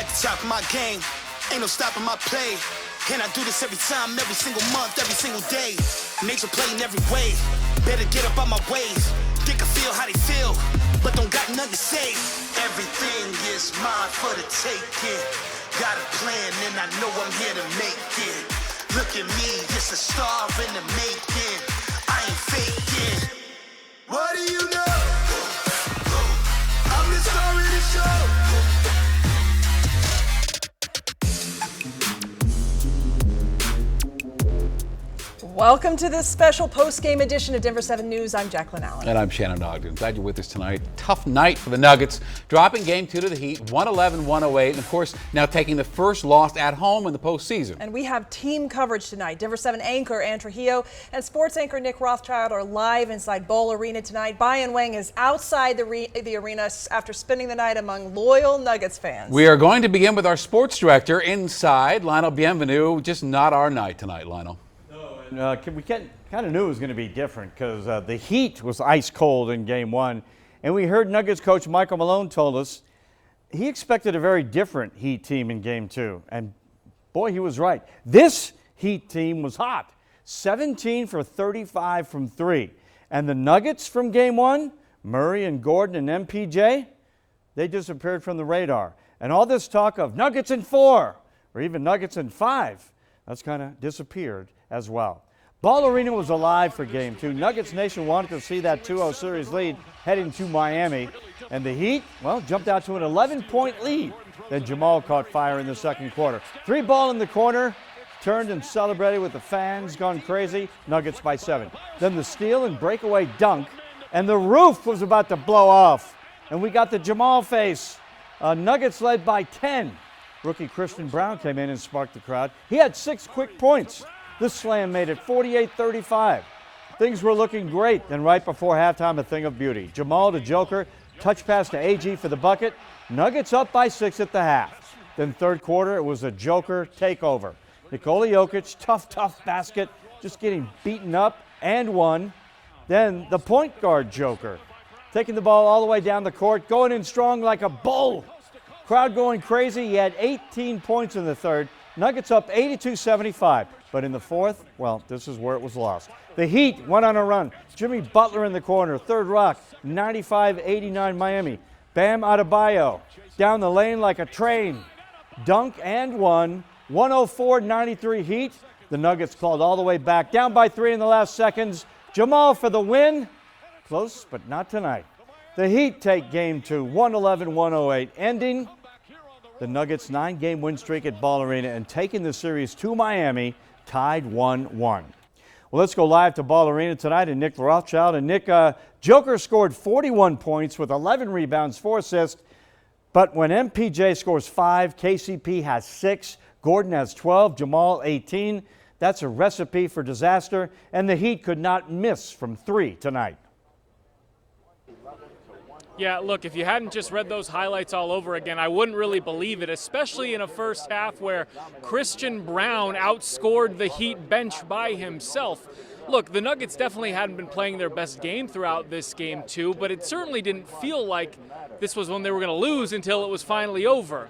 at the top of my game. Ain't no stopping my play. And I do this every time, every single month, every single day. Nature playing every way. Better get up on my ways. They can feel how they feel, but don't got nothing to say. Everything is mine for the taking. Got a plan and I know I'm here to make it. Look at me, just a star in the making. I ain't faking. What do you know? I'm the star of the show. Welcome to this special post-game edition of Denver 7 News. I'm Jacqueline Allen. And I'm Shannon Ogden. Glad you're with us tonight. Tough night for the Nuggets, dropping Game 2 to the Heat, 111-108, and of course now taking the first loss at home in the postseason. And we have team coverage tonight. Denver 7 anchor Ann Trujillo and sports anchor Nick Rothschild are live inside Bowl Arena tonight. Brian Wang is outside the arena after spending the night among loyal Nuggets fans. We are going to begin with our sports director inside, Lionel Bienvenu. Just not our night tonight, Lionel. We kind of knew it was going to be different because the Heat was ice cold in Game 1. And we heard Nuggets coach Michael Malone told us he expected a very different Heat team in Game 2. And boy, he was right. This Heat team was hot. 17 for 35 from 3. And the Nuggets from Game 1, Murray and Gordon and MPJ, they disappeared from the radar. And all this talk of Nuggets in 4 or even Nuggets in 5, that's kind of disappeared as well. Ball Arena was alive for Game 2. Nuggets Nation wanted to see that 2-0 series lead heading to Miami. And the Heat, well, jumped out to an 11-point lead. Then Jamal caught fire in the second quarter. 3-ball in the corner, turned and celebrated with the fans gone crazy. Nuggets by 7. Then the steal and breakaway dunk, and the roof was about to blow off. And we got the Jamal face. Nuggets led by 10. Rookie Christian Brown came in and sparked the crowd. He had 6 quick points. This slam made it 48-35. Things were looking great. Then right before halftime, a thing of beauty. Jamal to Joker, touch pass to AG for the bucket. Nuggets up by 6 at the half. Then third quarter, it was a Joker takeover. Nikola Jokic, tough basket, just getting beaten up and one. Then the point guard Joker, taking the ball all the way down the court, going in strong like a bull. Crowd going crazy. He had 18 points in the third. Nuggets up 82-75. But in the fourth, well, this is where it was lost. The Heat went on a run. Jimmy Butler in the corner. Third rock, 95-89 Miami. Bam Adebayo down the lane like a train. Dunk and one. 104-93 Heat. The Nuggets clawed all the way back. Down by 3 in the last seconds. Jamal for the win. Close, but not tonight. The Heat take Game 2, 111-108, ending the Nuggets' 9-game win streak at Ball Arena and taking the series to Miami, tied 1-1. Well, let's go live to Ball Arena tonight and Nick Rothschild. And Nick, Joker scored 41 points with 11 rebounds, 4 assists. But when MPJ scores 5, KCP has 6, Gordon has 12, Jamal 18. That's a recipe for disaster, and the Heat could not miss from 3 tonight. Yeah, look, if you hadn't just read those highlights all over again, I wouldn't really believe it, especially in a first half where Christian Brown outscored the Heat bench by himself. Look, the Nuggets definitely hadn't been playing their best game throughout this Game 2, but it certainly didn't feel like this was when they were going to lose until it was finally over.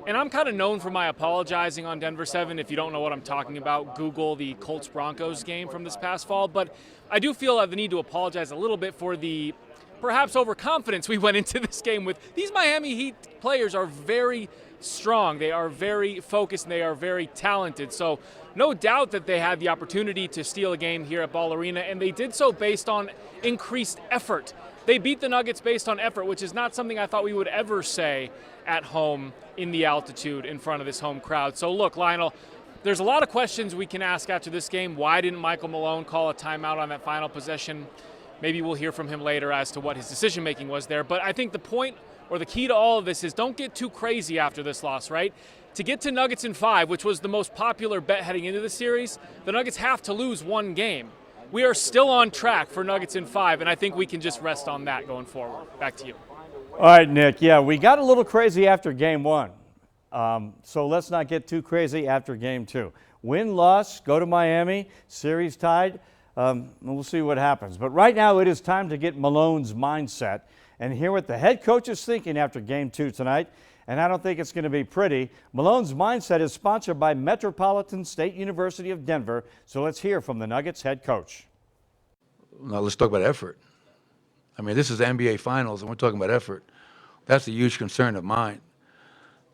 And I'm kind of known for my apologizing on Denver 7. If you don't know what I'm talking about, Google the Colts-Broncos game from this past fall. But I do feel the need to apologize a little bit for the perhaps overconfidence we went into this game with. These Miami Heat players are very strong. They are very focused and they are very talented. So no doubt that they had the opportunity to steal a game here at Ball Arena, and they did so based on increased effort. They beat the Nuggets based on effort, which is not something I thought we would ever say at home in the altitude in front of this home crowd. So look, Lionel, there's a lot of questions we can ask after this game. Why didn't Michael Malone call a timeout on that final possession? Maybe we'll hear from him later as to what his decision-making was there. But I think the point or the key to all of this is don't get too crazy after this loss, right? To get to Nuggets in 5, which was the most popular bet heading into the series, the Nuggets have to lose one game. We are still on track for Nuggets in 5, and I think we can just rest on that going forward. Back to you. All right, Nick. Yeah, we got a little crazy after Game 1. So let's not get too crazy after Game 2. Win, loss, go to Miami, series tied. We'll see what happens. But right now it is time to get Malone's mindset and hear what the head coach is thinking after Game 2 tonight. and I don't think it's going to be pretty. Malone's Mindset is sponsored by Metropolitan State University of Denver, so let's hear from the Nuggets head coach. Now let's talk about effort. I mean, this is the NBA Finals, and we're talking about effort. That's a huge concern of mine.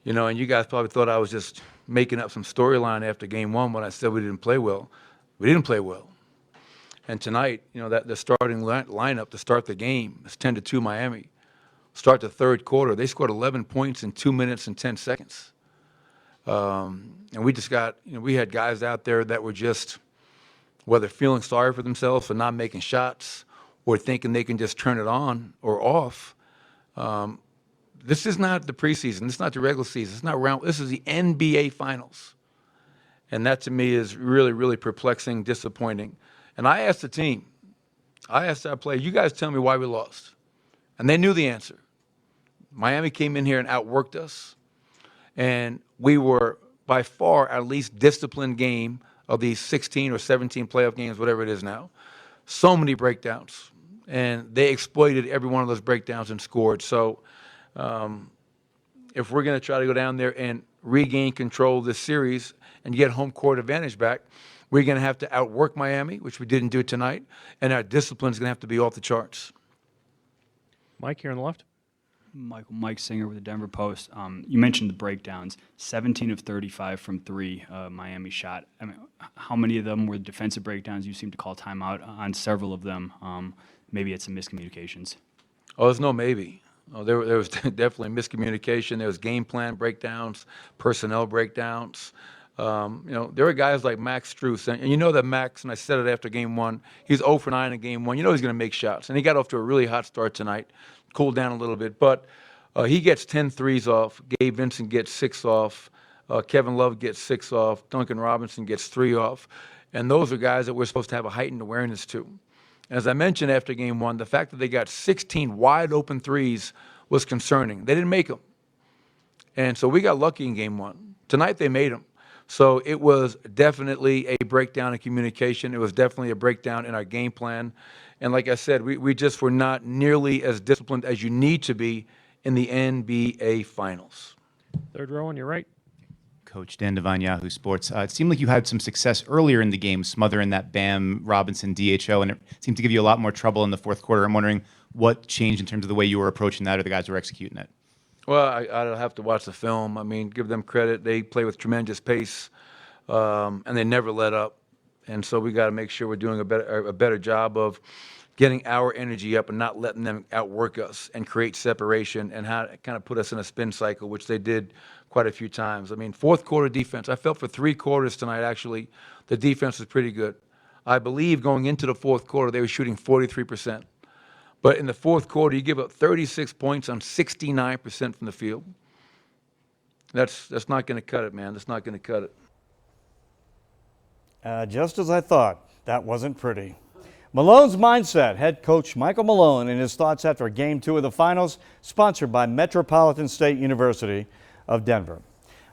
You know, and you guys probably thought I was just making up some storyline after game one when I said we didn't play well. We didn't play well. And tonight, you know, that the starting lineup to start the game is 10-2 Miami. Start the third quarter, they scored 11 points in 2 minutes and 10 seconds. And we just got, you know, we had guys out there that were just, whether feeling sorry for themselves for not making shots or thinking they can just turn it on or off. This is not the preseason. This is not the regular season. It's not round. This is the NBA Finals. And that to me is really, really perplexing, disappointing. And I asked the team, I asked our players, you guys tell me why we lost. And they knew the answer. Miami came in here and outworked us. And we were by far our least disciplined game of these 16 or 17 playoff games, whatever it is now. So many breakdowns. And they exploited every one of those breakdowns and scored. So if we're going to try to go down there and regain control of this series and get home court advantage back, we're going to have to outwork Miami, which we didn't do tonight, and our discipline is going to have to be off the charts. Mike here on the left. Mike Singer with the Denver Post. You mentioned the breakdowns. 17 of 35 from three, Miami shot. I mean, how many of them were defensive breakdowns? You seem to call timeout on several of them. Maybe it's some miscommunications. Oh, there's no maybe. Oh, there was definitely miscommunication. There was game plan breakdowns, personnel breakdowns. You know, there were guys like Max Strus, and you know that Max, and I said it after game one, he's 0 for 9 in game one. You know he's going to make shots, and he got off to a really hot start tonight, cooled down a little bit, but he gets 10 threes off. Gabe Vincent gets 6 off. Kevin Love gets 6 off. Duncan Robinson gets 3 off, and those are guys that we're supposed to have a heightened awareness to. As I mentioned after game one, the fact that they got 16 wide open threes was concerning. They didn't make them, and so we got lucky in game one. Tonight they made them. So it was definitely a breakdown in communication. It was definitely a breakdown in our game plan. And like I said, we just were not nearly as disciplined as you need to be in the NBA Finals. Third row on your right. Coach Dan Devine, Yahoo Sports. It seemed like you had some success earlier in the game, smothering that Bam Robinson DHO, and it seemed to give you a lot more trouble in the fourth quarter. I'm wondering what changed in terms of the way you were approaching that or the guys who were executing it. Well, I'd have to watch the film. I mean, give them credit. They play with tremendous pace, and they never let up. And so we got to make sure we're doing a better job of getting our energy up and not letting them outwork us and create separation and how to kind of put us in a spin cycle, which they did quite a few times. I mean, fourth quarter defense, I felt for 3 quarters tonight, actually, the defense was pretty good. I believe going into the fourth quarter, they were shooting 43%. But in the fourth quarter, you give up 36 points on 69% from the field. That's not going to cut it, man. That's not going to cut it. Just as I thought, that wasn't pretty. Malone's Mindset, head coach Michael Malone, and his thoughts after Game 2 of the Finals, sponsored by Metropolitan State University of Denver.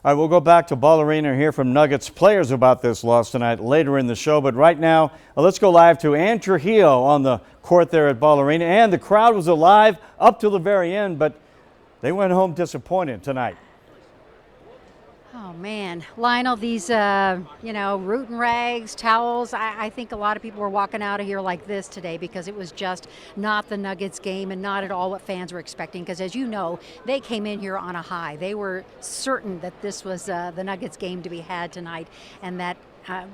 All right, we'll go back to Ball Arena and hear from Nuggets players about this loss tonight later in the show. But right now, let's go live to Ann Trujillo on the court there at Ball Arena. And the crowd was alive up to the very end, but they went home disappointed tonight. Oh, man. Lionel, these, root and rags, towels, I think a lot of people were walking out of here like this today because it was just not the Nuggets game and not at all what fans were expecting. Because as you know, they came in here on a high. They were certain that this was the Nuggets game to be had tonight, and that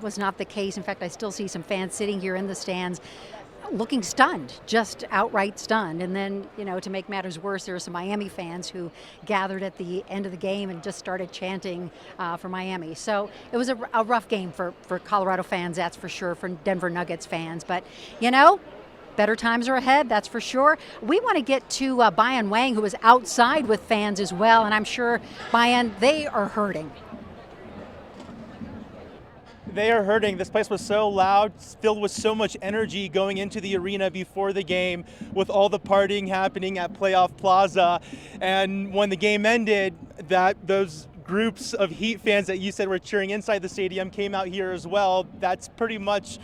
was not the case. In fact, I still see some fans sitting here in the stands looking stunned, just outright stunned. And then, to make matters worse, there were some Miami fans who gathered at the end of the game and just started chanting for Miami. So it was a rough game for Colorado fans, that's for sure, for Denver Nuggets fans. But, better times are ahead, that's for sure. We want to get to Bayan Wang, who was outside with fans as well. And I'm sure, Bayan, they are hurting. They are hurting. This place was so loud, filled with so much energy going into the arena before the game, with all the partying happening at Playoff Plaza. And when the game ended, those groups of Heat fans that you said were cheering inside the stadium came out here as well. That's pretty much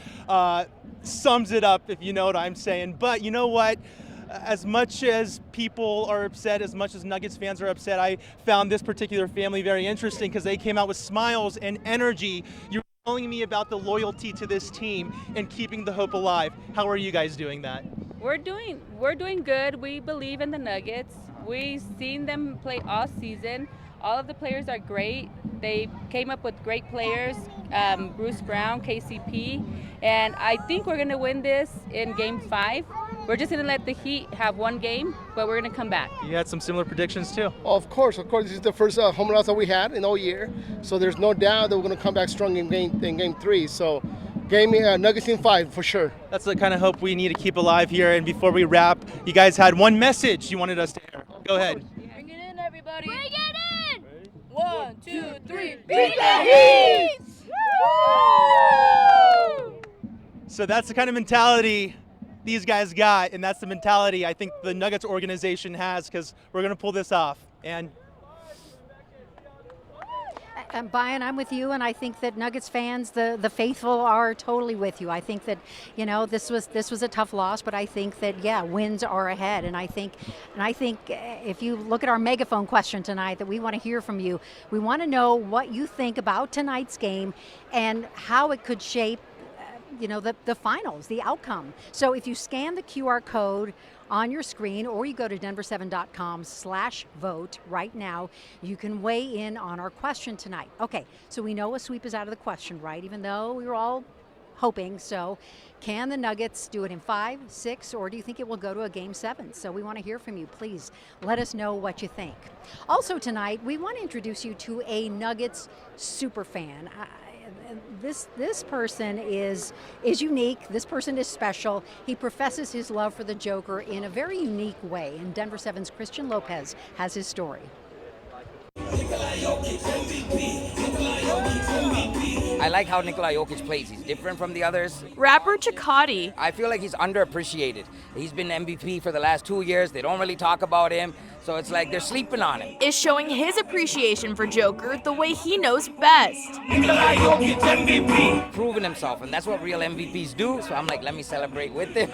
sums it up, if you know what I'm saying. But you know what? As much as people are upset, as much as Nuggets fans are upset, I found this particular family very interesting because they came out with smiles and energy. You're telling me about the loyalty to this team and keeping the hope alive. How are you guys doing that? We're doing good. We believe in the Nuggets. We've seen them play all season. All of the players are great. They came up with great players, Bruce Brown, KCP, and I think we're going to win this in Game 5. We're just going to let the Heat have one game, but we're going to come back. You had some similar predictions too. Of course. This is the first home loss that we had in all year, so there's no doubt that we're going to come back strong in game 3. So, Nuggets in 5 for sure. That's the kind of hope we need to keep alive here. And before we wrap, you guys had one message you wanted us to hear. Go ahead. Bring it in, everybody. Bring it in. 1, 2, 3. Beat the Heat! So that's the kind of mentality these guys got, and that's the mentality I think the Nuggets organization has, because we're going to pull this off. And Brian, I'm with you, and I think that Nuggets fans, the faithful, are totally with you. I think that, you know, this was a tough loss, but I think that, yeah, wins are ahead. And I think if you look at our megaphone question tonight, that we want to hear from you. We want to know what you think about tonight's game and how it could shape, the finals, the outcome. So if you scan the QR code on your screen, or you go to denver7.com/vote right now, you can weigh in on our question tonight. Okay, so we know a sweep is out of the question, right? Even though we were all hoping. So can the Nuggets do it in 5, 6, or do you think it will go to a Game 7? So we want to hear from you. Please let us know what you think. Also tonight, we want to introduce you to a Nuggets super fan. This person is unique. This person is special. He professes his love for the Joker in a very unique way. And Denver 7's Christian Lopez has his story. I like how Nikola Jokic plays. He's different from the others. Rapper Chakotay. I feel like he's underappreciated. He's been MVP for the last 2 years. They don't really talk about him. So it's like they're sleeping on him. Is showing his appreciation for Joker the way he knows best. Nikola Jokic MVP. Proving himself, and that's what real MVPs do. So I'm like, let me celebrate with him.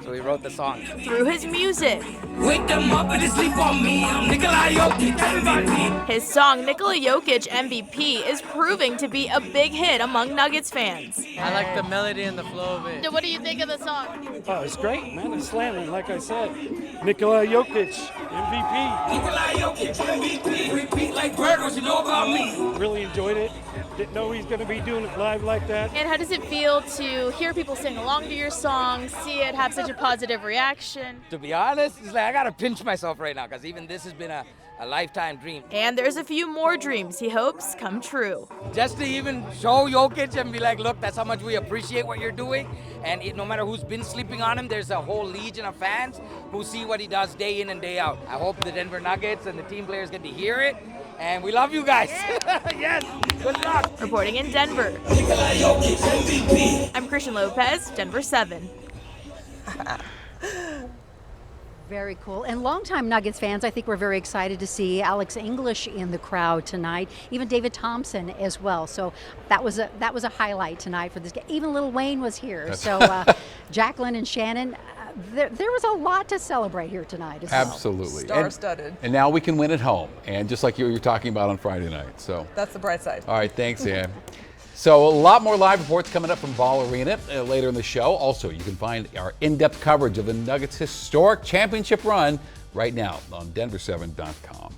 So we wrote the song. Through his music. Wake them up and sleep on me. I'm Nikola Jokic MVP. His song Nikola Jokic MVP is proving to be a big hit among Nuggets fans. I like the melody and the flow of it. So what do you think of the song? Oh, it's great, man. It's slamming, like I said. Nikola Jokic, MVP. Nikola Jokic, MVP. Repeat like Bird, what you know about me. Really enjoyed it. Didn't know he's going to be doing it live like that. And how does it feel to hear people sing along to your song, see it have such a positive reaction? To be honest, it's like I got to pinch myself right now, because even this has been a lifetime dream. And there's a few more dreams he hopes come true. Just to even show Jokic and be like, look, that's how much we appreciate what you're doing. And no matter who's been sleeping on him, there's a whole legion of fans who see what he does day in and day out. I hope the Denver Nuggets and the team players get to hear it. And we love you guys. Yes, good luck. Reporting in Denver, I'm Christian Lopez, Denver 7. Very cool. And longtime Nuggets fans, I think we're very excited to see Alex English in the crowd tonight. Even David Thompson as well. So that was a highlight tonight for this game. Even Lil Wayne was here. So Jacqueline and Shannon, there was a lot to celebrate here tonight as well. Absolutely. Star-studded. And now we can win at home, and just like you were talking about on Friday night. So That's the bright side. all right, thanks, Ann. So a lot more live reports coming up from Ball Arena later in the show. Also, you can find our in-depth coverage of the Nuggets' historic championship run right now on denver7.com.